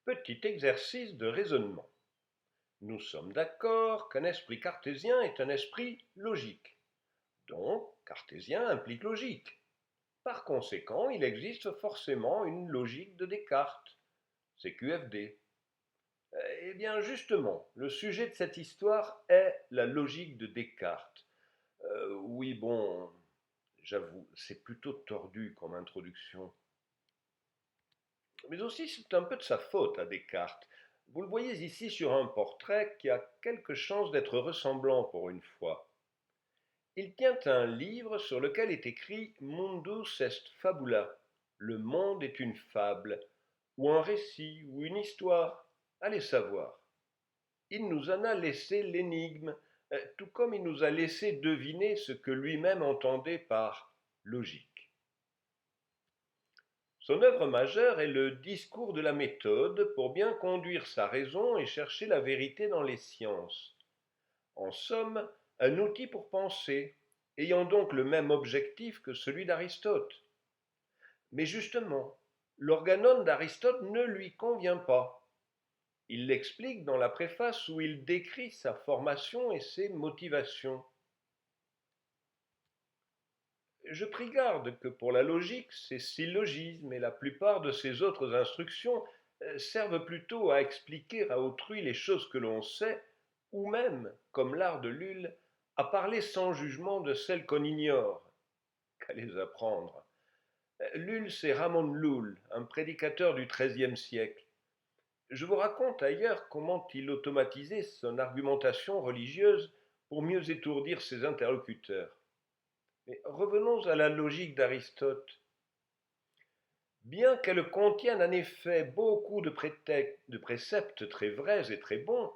Petit exercice de raisonnement. Nous sommes d'accord qu'un esprit cartésien est un esprit logique. Donc, cartésien implique logique. Par conséquent, il existe forcément une logique de Descartes. C'est QFD. Eh bien, justement, le sujet de cette histoire est la logique de Descartes. Oui, bon, j'avoue, c'est plutôt tordu comme introduction. Mais aussi, c'est un peu de sa faute à Descartes. Vous le voyez ici sur un portrait qui a quelque chance d'être ressemblant pour une fois. Il tient un livre sur lequel est écrit Mundus est fabula, le monde est une fable, ou un récit, ou une histoire, allez savoir. Il nous en a laissé l'énigme, tout comme il nous a laissé deviner ce que lui-même entendait par logique. Son œuvre majeure est le discours de la méthode pour bien conduire sa raison et chercher la vérité dans les sciences. En somme, un outil pour penser, ayant donc le même objectif que celui d'Aristote. Mais justement, l'organon d'Aristote ne lui convient pas. Il l'explique dans la préface où il décrit sa formation et ses motivations. Je pris garde que pour la logique, ses syllogismes et la plupart de ses autres instructions servent plutôt à expliquer à autrui les choses que l'on sait, ou même, comme l'art de Lulle, à parler sans jugement de celles qu'on ignore, qu'à les apprendre. Lulle, c'est Ramon Lull, un prédicateur du XIIIe siècle. Je vous raconte ailleurs comment il automatisait son argumentation religieuse pour mieux étourdir ses interlocuteurs. Mais revenons à la logique d'Aristote. Bien qu'elle contienne en effet beaucoup de préceptes très vrais et très bons,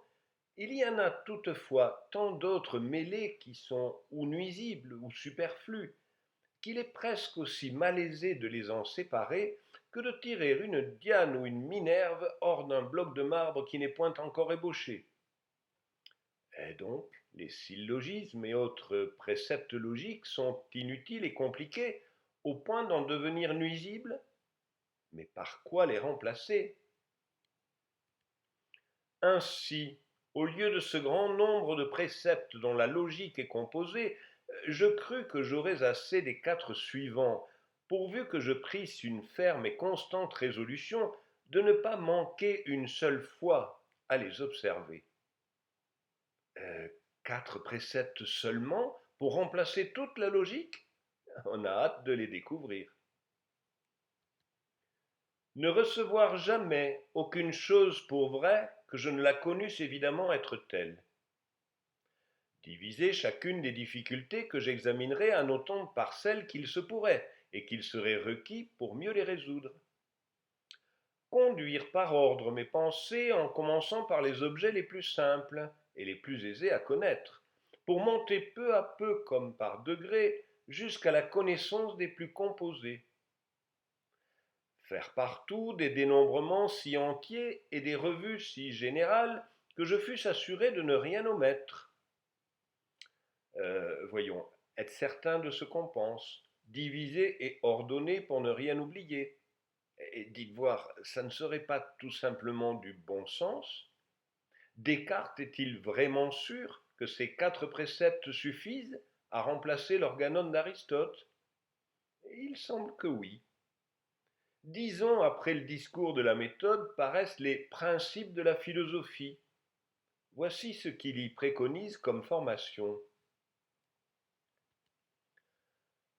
il y en a toutefois tant d'autres mêlés qui sont ou nuisibles ou superflus, qu'il est presque aussi malaisé de les en séparer que de tirer une Diane ou une Minerve hors d'un bloc de marbre qui n'est point encore ébauché. Et donc, les syllogismes et autres préceptes logiques sont inutiles et compliqués au point d'en devenir nuisibles. Mais par quoi les remplacer? Ainsi, au lieu de ce grand nombre de préceptes dont la logique est composée, je crus que j'aurais assez des 4 suivants, pourvu que je prisse une ferme et constante résolution de ne pas manquer une seule fois à les observer. 4 préceptes seulement pour remplacer toute la logique? On a hâte de les découvrir. Ne recevoir jamais aucune chose pour vraie que je ne la connusse évidemment être telle. Diviser chacune des difficultés que j'examinerai en autant de parcelles qu'il se pourrait et qu'il serait requis pour mieux les résoudre. Conduire par ordre mes pensées en commençant par les objets les plus simples et les plus aisés à connaître, pour monter peu à peu comme par degrés jusqu'à la connaissance des plus composés. Faire partout des dénombrements si entiers et des revues si générales que je fusse assuré de ne rien omettre. Voyons, être certain de ce qu'on pense, diviser et ordonner pour ne rien oublier. Et dites voir, ça ne serait pas tout simplement du bon sens? Descartes est-il vraiment sûr que ces 4 préceptes suffisent à remplacer l'organon d'Aristote? Il semble que oui. 10 ans après le discours de la méthode paraissent les principes de la philosophie. Voici ce qu'il y préconise comme formation.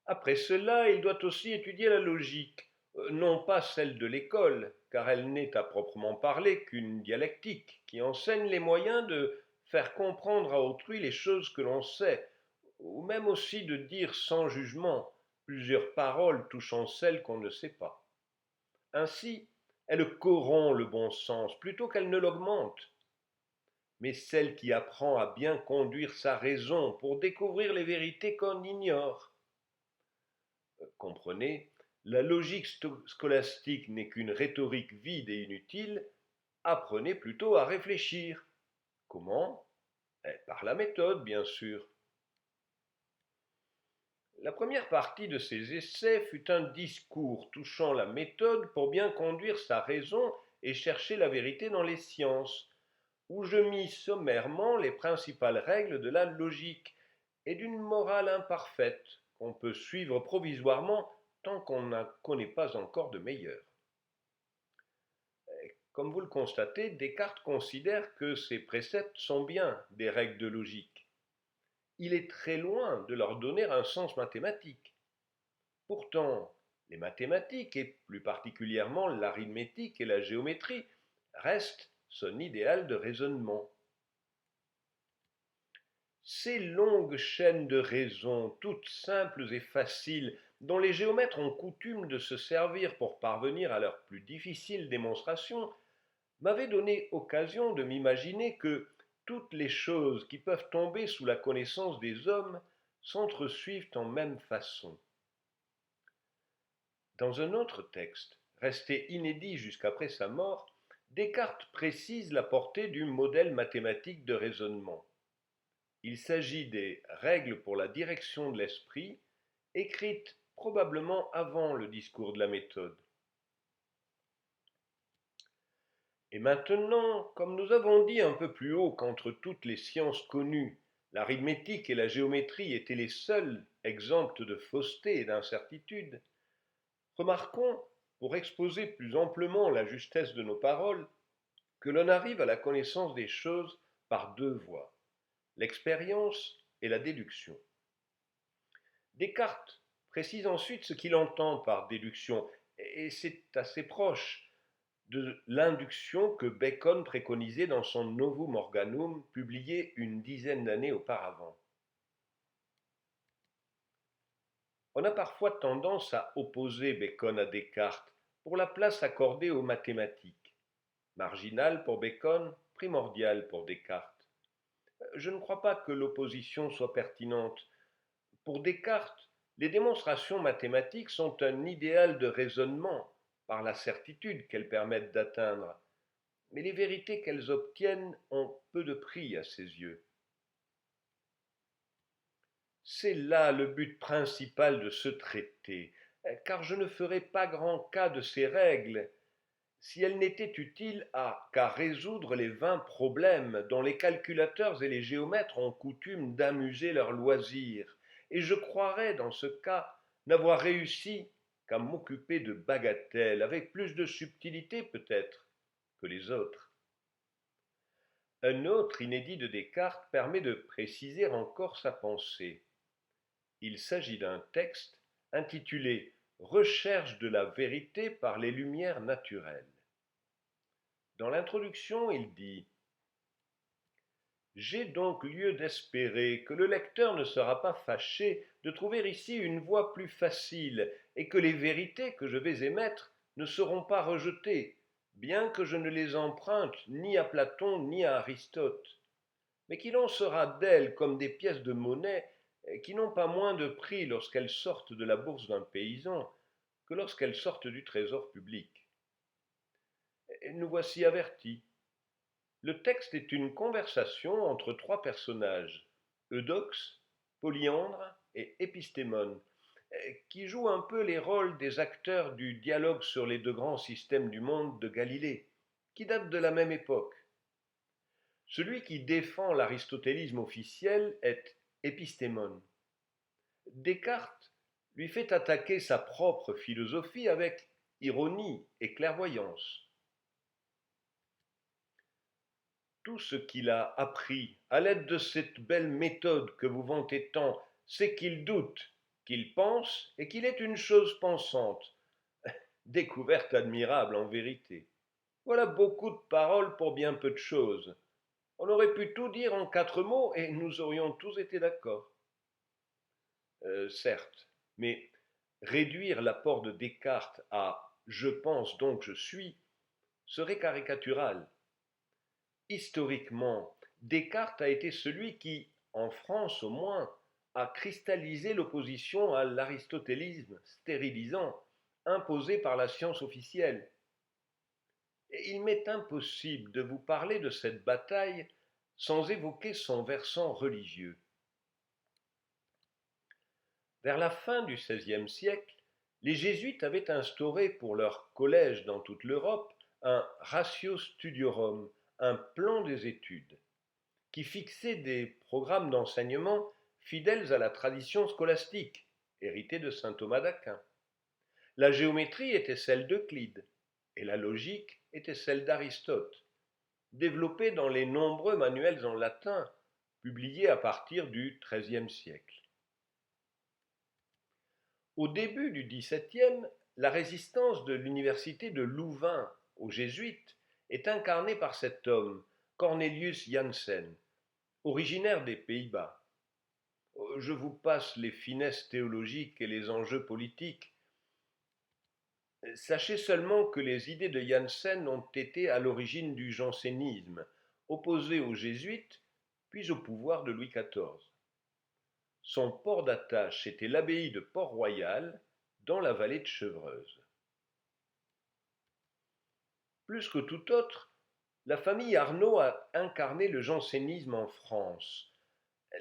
Après cela, il doit aussi étudier la logique, non pas celle de l'école, car elle n'est à proprement parler qu'une dialectique qui enseigne les moyens de faire comprendre à autrui les choses que l'on sait, ou même aussi de dire sans jugement plusieurs paroles touchant celles qu'on ne sait pas. Ainsi, elle corrompt le bon sens plutôt qu'elle ne l'augmente. Mais celle qui apprend à bien conduire sa raison pour découvrir les vérités qu'on ignore. Comprenez, la logique scolastique n'est qu'une rhétorique vide et inutile, apprenez plutôt à réfléchir. Comment? Par la méthode, bien sûr. La première partie de ces essais fut un discours touchant la méthode pour bien conduire sa raison et chercher la vérité dans les sciences, où je mis sommairement les principales règles de la logique et d'une morale imparfaite qu'on peut suivre provisoirement tant qu'on n'en connaît pas encore de meilleures. Comme vous le constatez, Descartes considère que ces préceptes sont bien des règles de logique. Il est très loin de leur donner un sens mathématique. Pourtant, les mathématiques, et plus particulièrement l'arithmétique et la géométrie, restent son idéal de raisonnement. Ces longues chaînes de raisons, toutes simples et faciles, dont les géomètres ont coutume de se servir pour parvenir à leurs plus difficiles démonstrations, m'avaient donné occasion de m'imaginer que toutes les choses qui peuvent tomber sous la connaissance des hommes s'entresuivent en même façon. Dans un autre texte, resté inédit jusqu'après sa mort, Descartes précise la portée du modèle mathématique de raisonnement. Il s'agit des règles pour la direction de l'esprit, écrites probablement avant le discours de la méthode. Et maintenant, comme nous avons dit un peu plus haut qu'entre toutes les sciences connues, l'arithmétique et la géométrie étaient les seules exemptes de fausseté et d'incertitude, remarquons, pour exposer plus amplement la justesse de nos paroles, que l'on arrive à la connaissance des choses par deux voies, l'expérience et la déduction. Descartes précise ensuite ce qu'il entend par déduction, et c'est assez proche de l'induction que Bacon préconisait dans son Novum Organum, publié une dizaine d'années auparavant. On a parfois tendance à opposer Bacon à Descartes pour la place accordée aux mathématiques. Marginal pour Bacon, primordial pour Descartes. Je ne crois pas que l'opposition soit pertinente. Pour Descartes, les démonstrations mathématiques sont un idéal de raisonnement par la certitude qu'elles permettent d'atteindre, mais les vérités qu'elles obtiennent ont peu de prix à ses yeux. C'est là le but principal de ce traité, car je ne ferai pas grand cas de ces règles si elles n'étaient utiles qu'à résoudre les 20 problèmes dont les calculateurs et les géomètres ont coutume d'amuser leurs loisirs, et je croirais dans ce cas n'avoir réussi qu'à m'occuper de bagatelles, avec plus de subtilité peut-être que les autres. Un autre inédit de Descartes permet de préciser encore sa pensée. Il s'agit d'un texte intitulé Recherche de la vérité par les lumières naturelles. Dans l'introduction, il dit « J'ai donc lieu d'espérer que le lecteur ne sera pas fâché de trouver ici une voie plus facile et que les vérités que je vais émettre ne seront pas rejetées, bien que je ne les emprunte ni à Platon ni à Aristote, mais qu'il en sera d'elles comme des pièces de monnaie qui n'ont pas moins de prix lorsqu'elles sortent de la bourse d'un paysan que lorsqu'elles sortent du trésor public. Et nous voici avertis. Le texte est une conversation entre trois personnages, Eudoxe, Polyandre et Épistémon, qui jouent un peu les rôles des acteurs du dialogue sur les deux grands systèmes du monde de Galilée, qui date de la même époque. Celui qui défend l'aristotélisme officiel est Épistémon. Descartes lui fait attaquer sa propre philosophie avec ironie et clairvoyance. Tout ce qu'il a appris à l'aide de cette belle méthode que vous vantez tant, c'est qu'il doute, qu'il pense et qu'il est une chose pensante. Découverte admirable en vérité. Voilà beaucoup de paroles pour bien peu de choses. On aurait pu tout dire en 4 mots et nous aurions tous été d'accord. Certes, mais réduire l'apport de Descartes à je pense donc je suis serait caricatural. Historiquement, Descartes a été celui qui, en France au moins, a cristallisé l'opposition à l'aristotélisme stérilisant imposé par la science officielle. Et il m'est impossible de vous parler de cette bataille sans évoquer son versant religieux. Vers la fin du XVIe siècle, les jésuites avaient instauré pour leurs collèges dans toute l'Europe un ratio studiorum, un plan des études, qui fixait des programmes d'enseignement fidèles à la tradition scolastique, héritée de saint Thomas d'Aquin. La géométrie était celle d'Euclide, et la logique était celle d'Aristote, développée dans les nombreux manuels en latin publiés à partir du XIIIe siècle. Au début du XVIIe, la résistance de l'université de Louvain aux jésuites est incarnée par cet homme, Cornelius Janssen, originaire des Pays-Bas. Je vous passe les finesses théologiques et les enjeux politiques. Sachez seulement que les idées de Janssen ont été à l'origine du jansénisme, opposé aux jésuites, puis au pouvoir de Louis XIV. Son port d'attache était l'abbaye de Port-Royal, dans la vallée de Chevreuse. Plus que tout autre, la famille Arnaud a incarné le jansénisme en France.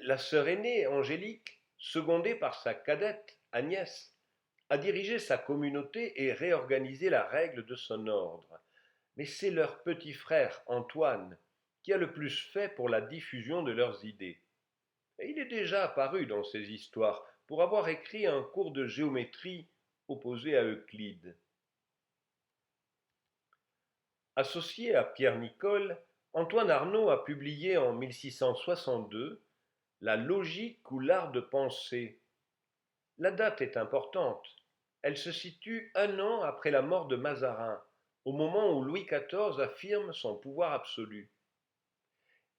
La sœur aînée, Angélique, secondée par sa cadette, Agnès, a dirigé sa communauté et réorganisé la règle de son ordre. Mais c'est leur petit frère, Antoine, qui a le plus fait pour la diffusion de leurs idées. Et il est déjà apparu dans ces histoires pour avoir écrit un cours de géométrie opposé à Euclide. Associé à Pierre Nicole, Antoine Arnaud a publié en 1662 La logique ou l'art de penser. La date est importante. Elle se situe 1 an après la mort de Mazarin, au moment où Louis XIV affirme son pouvoir absolu.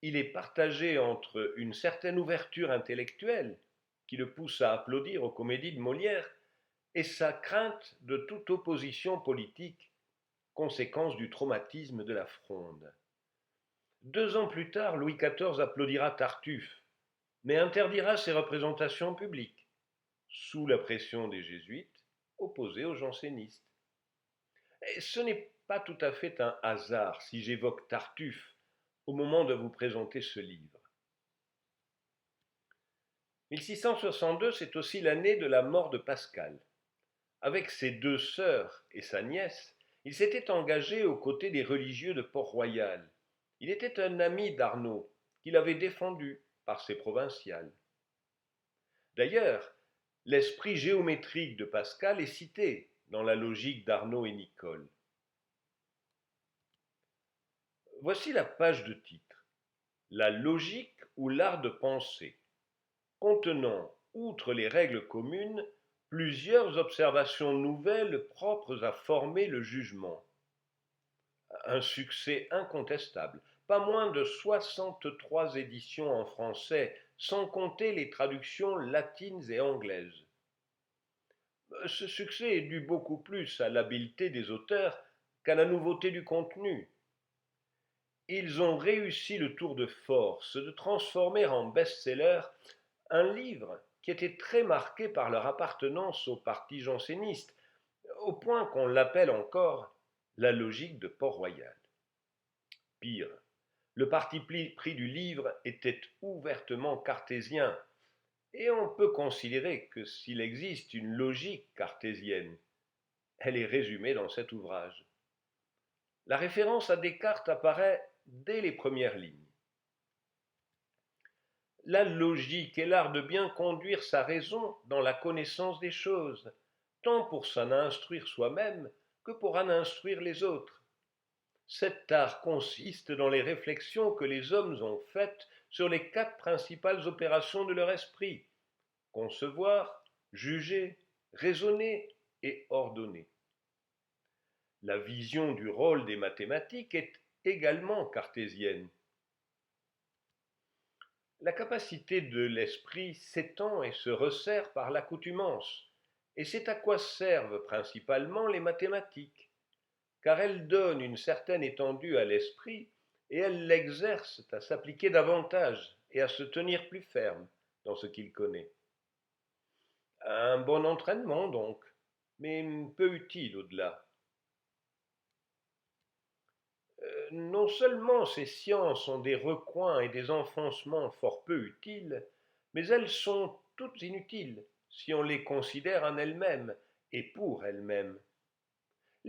Il est partagé entre une certaine ouverture intellectuelle, qui le pousse à applaudir aux comédies de Molière, et sa crainte de toute opposition politique, conséquence du traumatisme de la Fronde. 2 ans plus tard, Louis XIV applaudira Tartuffe, mais interdira ses représentations publiques, sous la pression des jésuites, opposés aux jansénistes. Et ce n'est pas tout à fait un hasard si j'évoque Tartuffe au moment de vous présenter ce livre. 1662, c'est aussi l'année de la mort de Pascal. Avec ses 2 sœurs et sa nièce, il s'était engagé aux côtés des religieux de Port-Royal. Il était un ami d'Arnaud, qu'il avait défendu par ses provinciales. D'ailleurs, l'esprit géométrique de Pascal est cité dans la logique d'Arnaud et Nicole. Voici la page de titre. La logique ou l'art de penser, contenant, outre les règles communes, plusieurs observations nouvelles propres à former le jugement. Un succès incontestable, pas moins de 63 éditions en français, sans compter les traductions latines et anglaises. Ce succès est dû beaucoup plus à l'habileté des auteurs qu'à la nouveauté du contenu. Ils ont réussi le tour de force de transformer en best-seller un livre qui était très marqué par leur appartenance au parti janséniste, au point qu'on l'appelle encore la logique de Port-Royal. Pire, le parti pris du livre était ouvertement cartésien, et on peut considérer que s'il existe une logique cartésienne, elle est résumée dans cet ouvrage. La référence à Descartes apparaît dès les premières lignes. La logique est l'art de bien conduire sa raison dans la connaissance des choses, tant pour s'en instruire soi-même que pour en instruire les autres. Cet art consiste dans les réflexions que les hommes ont faites sur les 4 principales opérations de leur esprit: concevoir, juger, raisonner et ordonner. La vision du rôle des mathématiques est également cartésienne. La capacité de l'esprit s'étend et se resserre par l'accoutumance, et c'est à quoi servent principalement les mathématiques, car elles donnent une certaine étendue à l'esprit et elles l'exercent à s'appliquer davantage et à se tenir plus ferme dans ce qu'il connaît. Un bon entraînement donc, mais peu utile au-delà. Non seulement ces sciences ont des recoins et des enfoncements fort peu utiles, mais elles sont toutes inutiles si on les considère en elles-mêmes et pour elles-mêmes.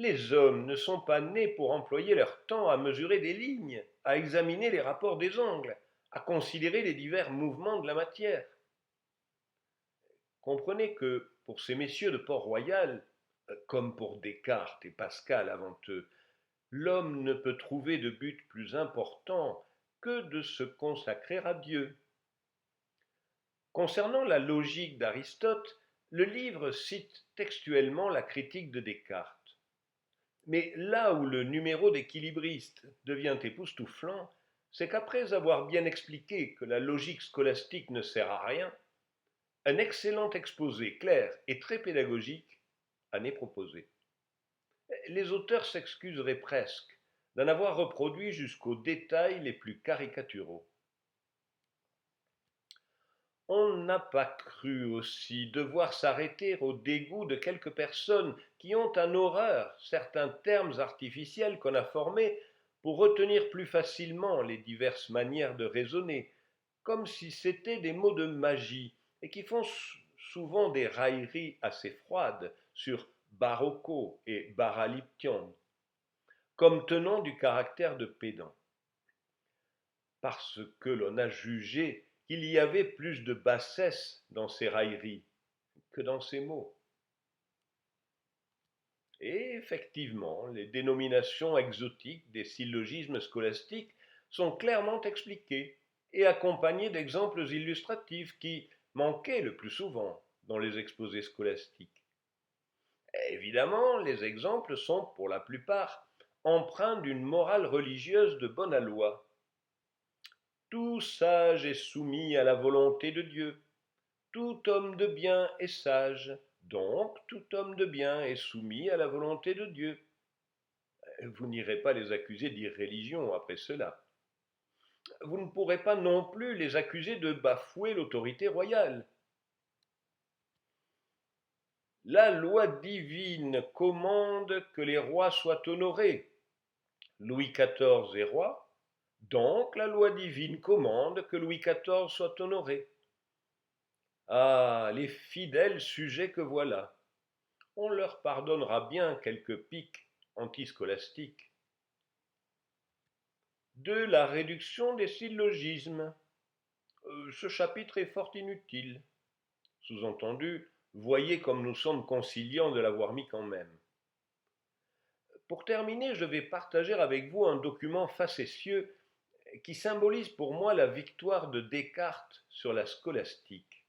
Les hommes ne sont pas nés pour employer leur temps à mesurer des lignes, à examiner les rapports des angles, à considérer les divers mouvements de la matière. Comprenez que pour ces messieurs de Port-Royal, comme pour Descartes et Pascal avant eux, l'homme ne peut trouver de but plus important que de se consacrer à Dieu. Concernant la logique d'Aristote, le livre cite textuellement la critique de Descartes. Mais là où le numéro d'équilibriste devient époustouflant, c'est qu'après avoir bien expliqué que la logique scolastique ne sert à rien, un excellent exposé clair et très pédagogique en est proposé. Les auteurs s'excuseraient presque d'en avoir reproduit jusqu'aux détails les plus caricaturaux. On n'a pas cru aussi devoir s'arrêter au dégoût de quelques personnes qui ont en horreur certains termes artificiels qu'on a formés pour retenir plus facilement les diverses manières de raisonner, comme si c'étaient des mots de magie, et qui font souvent des railleries assez froides sur Barocco et Baraliption, comme tenant du caractère de pédant, parce que l'on a jugé qu'il y avait plus de bassesse dans ces railleries que dans ces mots. Et effectivement, les dénominations exotiques des syllogismes scolastiques sont clairement expliquées et accompagnées d'exemples illustratifs qui manquaient le plus souvent dans les exposés scolastiques. Et évidemment, les exemples sont, pour la plupart, empreints d'une morale religieuse de bonne aloi. Tout sage est soumis à la volonté de Dieu. Tout homme de bien est sage, donc tout homme de bien est soumis à la volonté de Dieu. Vous n'irez pas les accuser d'irréligion après cela. Vous ne pourrez pas non plus les accuser de bafouer l'autorité royale. La loi divine commande que les rois soient honorés. Louis XIV est roi, donc la loi divine commande que Louis XIV soit honoré. Ah, les fidèles sujets que voilà. On leur pardonnera bien quelques piques antiscolastiques. De la réduction des syllogismes. Ce chapitre est fort inutile. Sous-entendu, voyez comme nous sommes conciliants de l'avoir mis quand même. Pour terminer, je vais partager avec vous un document facétieux qui symbolise pour moi la victoire de Descartes sur la scolastique.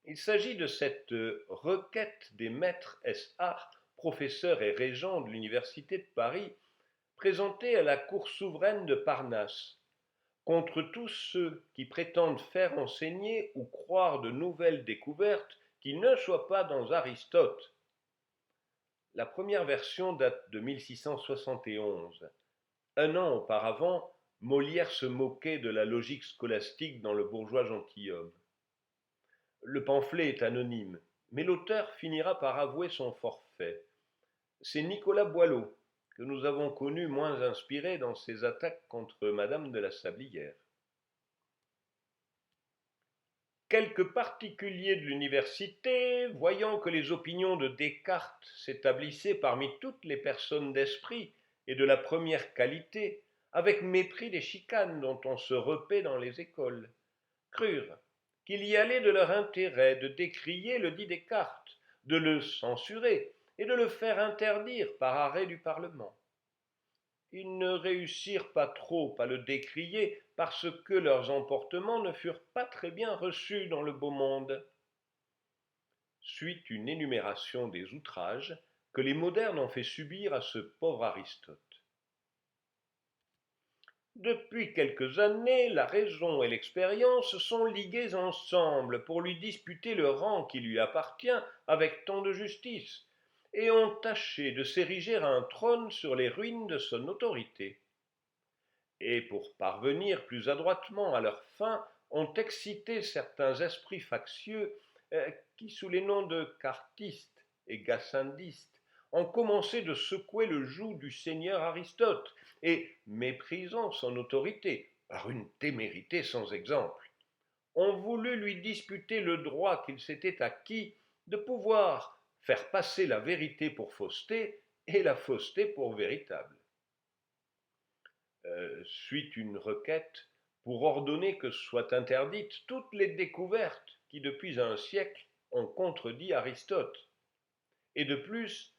Il s'agit de cette requête des maîtres S.A., professeurs et régents de l'Université de Paris, présentée à la cour souveraine de Parnasse, contre tous ceux qui prétendent faire enseigner ou croire de nouvelles découvertes qui ne soient pas dans Aristote. La première version date de 1671. Un an auparavant, Molière se moquait de la logique scolastique dans Le bourgeois gentilhomme. Le pamphlet est anonyme, mais l'auteur finira par avouer son forfait. C'est Nicolas Boileau, que nous avons connu moins inspiré dans ses attaques contre Madame de la Sablière. Quelques particuliers de l'université, voyant que les opinions de Descartes s'établissaient parmi toutes les personnes d'esprit et de la première qualité, avec mépris des chicanes dont on se repaît dans les écoles, crurent qu'il y allait de leur intérêt de décrier le dit Descartes, de le censurer et de le faire interdire par arrêt du Parlement. Ils ne réussirent pas trop à le décrier parce que leurs emportements ne furent pas très bien reçus dans le beau monde. Suit une énumération des outrages que les modernes ont fait subir à ce pauvre Aristote. Depuis quelques années, la raison et l'expérience sont liguées ensemble pour lui disputer le rang qui lui appartient avec tant de justice, et ont tâché de s'ériger un trône sur les ruines de son autorité. Et pour parvenir plus adroitement à leur fin, ont excité certains esprits factieux qui, sous les noms de cartistes et gassindistes, ont commencé de secouer le joug du seigneur Aristote, et, méprisant son autorité par une témérité sans exemple, ont voulu lui disputer le droit qu'il s'était acquis de pouvoir faire passer la vérité pour fausseté et la fausseté pour véritable. Suit une requête pour ordonner que soient interdites toutes les découvertes qui depuis un siècle ont contredit Aristote, et de plus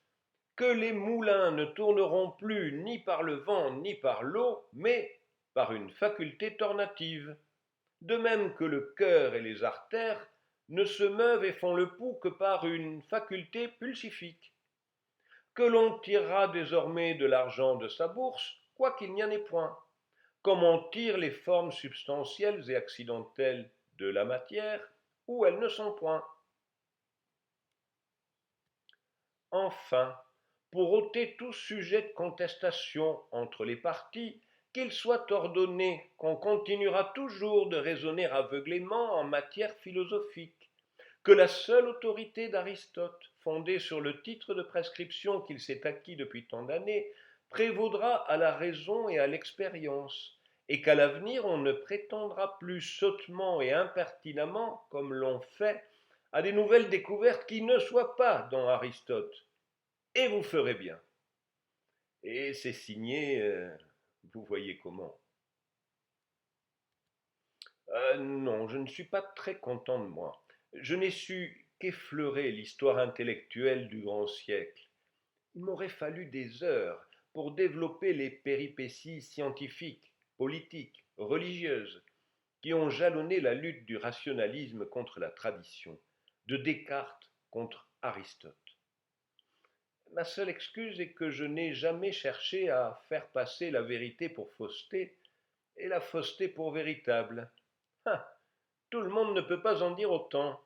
que les moulins ne tourneront plus ni par le vent ni par l'eau, mais par une faculté tornative, de même que le cœur et les artères ne se meuvent et font le pouls que par une faculté pulsifique, que l'on tirera désormais de l'argent de sa bourse, quoiqu'il n'y en ait point, comme on tire les formes substantielles et accidentelles de la matière, où elles ne sont point. Enfin, pour ôter tout sujet de contestation entre les parties, qu'il soit ordonné qu'on continuera toujours de raisonner aveuglément en matière philosophique, que la seule autorité d'Aristote, fondée sur le titre de prescription qu'il s'est acquis depuis tant d'années, prévaudra à la raison et à l'expérience, et qu'à l'avenir on ne prétendra plus sottement et impertinemment, comme l'on fait, à des nouvelles découvertes qui ne soient pas dans Aristote. Et vous ferez bien. Et c'est signé, vous voyez comment. Non, je ne suis pas très content de moi. Je n'ai su qu'effleurer l'histoire intellectuelle du grand siècle. Il m'aurait fallu des heures pour développer les péripéties scientifiques, politiques, religieuses, qui ont jalonné la lutte du rationalisme contre la tradition, de Descartes contre Aristote. Ma seule excuse est que je n'ai jamais cherché à faire passer la vérité pour fausseté et la fausseté pour véritable. Ah, tout le monde ne peut pas en dire autant.